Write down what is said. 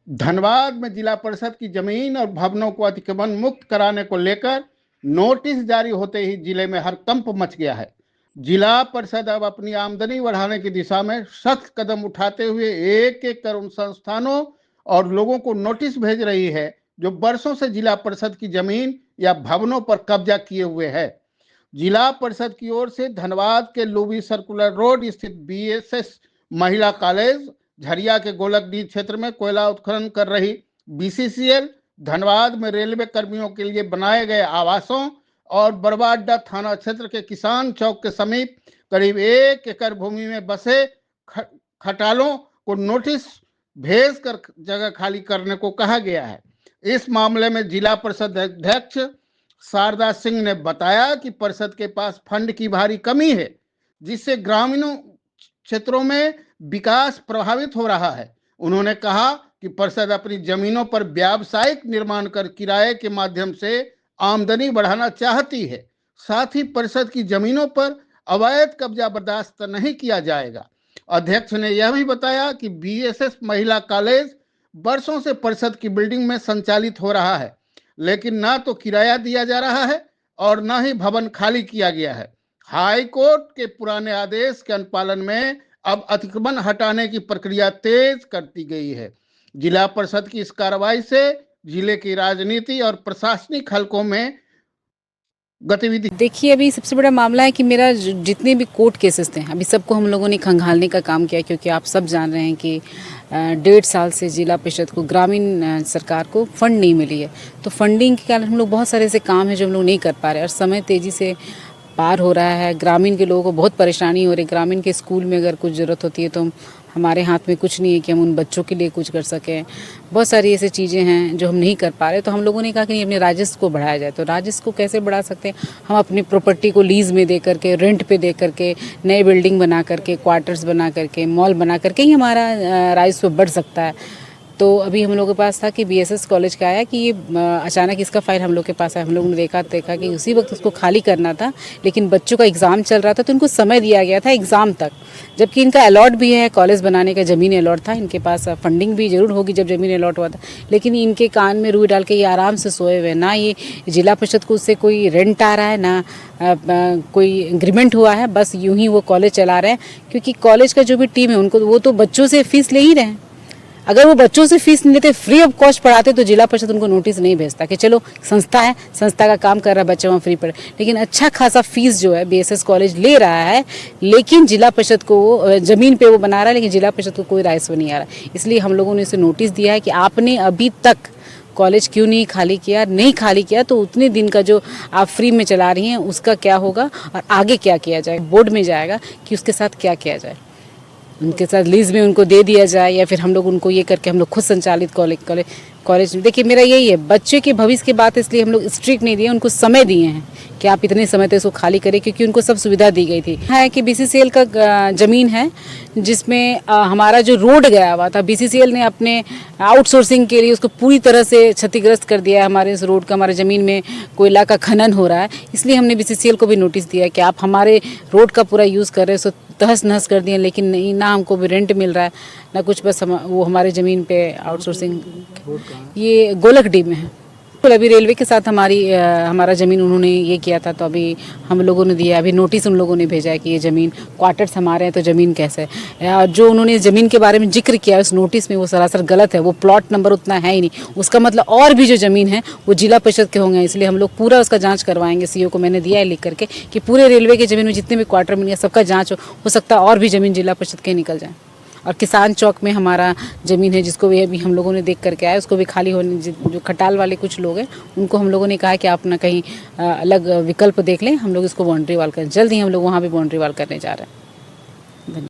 धनबाद में जिला परिषद की जमीन और भवनों को अतिक्रमण मुक्त कराने को लेकर नोटिस जारी होते ही जिले में हड़कंप मच गया है। जिला परिषद अब अपनी आमदनी बढ़ाने की दिशा में सख्त कदम उठाते हुए एक एक कर उन संस्थानों और लोगों को नोटिस भेज रही है जो वर्षों से जिला परिषद की जमीन या भवनों पर कब्जा किए हुए है। जिला परिषद की ओर से धनबाद के लुबी सर्कुलर रोड स्थित बीएसएस महिला कॉलेज, झरिया के गोलकडीह क्षेत्र में कोयला उत्खनन कर रही बीसीसीएल, धनबाद में रेलवे कर्मियों के लिए बनाए गए आवासों और बरवाडा थाना क्षेत्र के किसान चौक के समीप करीब 1 एकड़ भूमि में बसे खटालों को नोटिस भेज कर जगह खाली करने को कहा गया है। इस मामले में जिला परिषद अध्यक्ष शारदा सिंह ने बताया कि परिषद के पास फंड की भारी कमी है, जिससे ग्रामीणों क्षेत्रों में विकास प्रभावित हो रहा है। उन्होंने कहा कि परिषद अपनी जमीनों पर व्यावसायिक निर्माण कर किराए के माध्यम से आमदनी बढ़ाना चाहती है। साथ ही परिषद की जमीनों पर अवैध कब्जा बर्दाश्त नहीं किया जाएगा। अध्यक्ष ने यह भी बताया कि बीएसएस महिला कॉलेज वर्षों से परिषद की बिल्डिंग में संचालित हो रहा है, लेकिन ना तो किराया दिया जा रहा है और न ही भवन खाली किया गया है। हाई कोर्ट के पुराने आदेश के अनुपालन में अब अतिक्रमण हटाने की प्रक्रिया तेज कर दी गई है। जिला परिषद की इस कार्रवाई से जिले की राजनीति और प्रशासनिक हलकों में गतिविधि। देखिए, अभी सबसे बड़ा मामला है कि मेरा जितने भी कोर्ट केसेस थे अभी सबको हम लोगों ने खंगालने का काम किया, क्योंकि आप सब जान रहे हैं कि 1.5 साल से जिला परिषद को ग्रामीण सरकार को फंड नहीं मिली है। तो फंडिंग के कारण हम लोग बहुत सारे ऐसे काम हैं जो हम लोग नहीं कर पा रहे और समय तेज़ी से पार हो रहा है। ग्रामीण के लोगों को बहुत परेशानी हो रही है। ग्रामीण के स्कूल में अगर कुछ ज़रूरत होती है तो हमारे हाथ में कुछ नहीं है कि हम उन बच्चों के लिए कुछ कर सकें। बहुत सारी ऐसी चीज़ें हैं जो हम नहीं कर पा रहे। तो हम लोगों ने कहा कि अपने राजस्व को बढ़ाया जाए। तो राजस्व को कैसे बढ़ा सकते हैं? हम अपनी प्रॉपर्टी को लीज़ में दे करके, रेंट पे दे करके, नए बिल्डिंग बना करके, क्वार्टर्स बना करके, मॉल बना करके ही हमारा राजस्व बढ़ सकता है। तो अभी हम लोगों के पास था कि बीएसएस कॉलेज का आया कि ये अचानक इसका फाइल हम लोग के पास आया। हम लोगों ने देखा कि उसी वक्त उसको खाली करना था, लेकिन बच्चों का एग्ज़ाम चल रहा था तो उनको समय दिया गया था एग्ज़ाम तक, जबकि इनका अलॉट भी है, कॉलेज बनाने का ज़मीन अलॉट था, इनके पास फंडिंग भी ज़रूर होगी जब ज़मीन अलॉट हुआ था। लेकिन इनके कान में रुई डाल के ये आराम से सोए हुए, ना ये जिला परिषद को उससे कोई रेंट आ रहा है, ना कोई एग्रीमेंट हुआ है, बस यूं ही वो कॉलेज चला रहे हैं। क्योंकि कॉलेज का जो भी टीम है उनको, वो तो बच्चों से फीस ले ही रहे हैं। अगर वो बच्चों से फीस नहीं लेते, फ्री ऑफ कॉस्ट पढ़ाते, तो जिला परिषद उनको नोटिस नहीं भेजता कि चलो संस्था है, संस्था का काम कर रहा है, बच्चे वहाँ फ्री पढ़े। लेकिन अच्छा खासा फीस जो है बीएसएस कॉलेज ले रहा है, लेकिन जिला परिषद को ज़मीन पे वो बना रहा है, लेकिन जिला परिषद को कोई राजस्व नहीं आ रहा। इसलिए हम लोगों ने इसे नोटिस दिया है कि आपने अभी तक कॉलेज क्यों नहीं खाली किया। नहीं खाली किया तो उतने दिन का जो आप फ्री में चला रही हैं उसका क्या होगा और आगे क्या किया जाए, बोर्ड में जाएगा कि उसके साथ क्या किया जाए। उनके साथ लीज में उनको दे दिया जाए या फिर हम लोग उनको ये करके हम लोग खुद संचालित कॉलेज देखिए, मेरा यही है, बच्चे के भविष्य की बात, इसलिए हम लोग स्ट्रिक्ट नहीं दिए, उनको समय दिए हैं कि आप इतने समय तक इसको खाली करें, क्योंकि उनको सब सुविधा दी गई थी। है कि बीसीसीएल का ज़मीन है जिसमें हमारा जो रोड गया हुआ था, बीसीसीएल ने अपने आउटसोर्सिंग के लिए उसको पूरी तरह से क्षतिग्रस्त कर दिया है। हमारे इस रोड का, हमारे ज़मीन में कोयला का खनन हो रहा है, इसलिए हमने बीसीसीएल को भी नोटिस दिया कि आप हमारे रोड का पूरा यूज़ कर रहे हैं, सो तहस नहस कर दिए। लेकिन नहीं, ना हमको भी रेंट मिल रहा है ना कुछ, बस वो हमारे ज़मीन पे आउटसोर्सिंग। ये गोलकडीह में है। अभी रेलवे के साथ हमारा ज़मीन उन्होंने ये किया था, तो अभी हम लोगों ने दिया, अभी नोटिस उन लोगों ने भेजा है कि ये ज़मीन क्वार्टर्स हमारे हैं, तो ज़मीन कैसे है। जो उन्होंने ज़मीन के बारे में जिक्र किया उस नोटिस में, वो सरासर गलत है। वो प्लॉट नंबर उतना है ही नहीं, उसका मतलब और भी जो ज़मीन है वो जिला परिषद के होंगे। इसलिए हम लोग पूरा उसका जाँच करवाएंगे। सीईओ को मैंने दिया है लिख करके कि पूरे रेलवे की ज़मीन में जितने भी क्वार्टर मिले सबका जाँच हो सकता है और भी ज़मीन जिला परिषद के निकल जाए। और किसान चौक में हमारा ज़मीन है जिसको भी अभी हम लोगों ने देख करके आए, उसको भी खाली होने, जो खटाल वाले कुछ लोग हैं उनको हम लोगों ने कहा कि आप ना कहीं अलग विकल्प देख लें, हम लोग इसको बाउंड्री वाल करें। जल्द ही हम लोग वहाँ भी बाउंड्री वाल करने जा रहे हैं। धन्यवाद।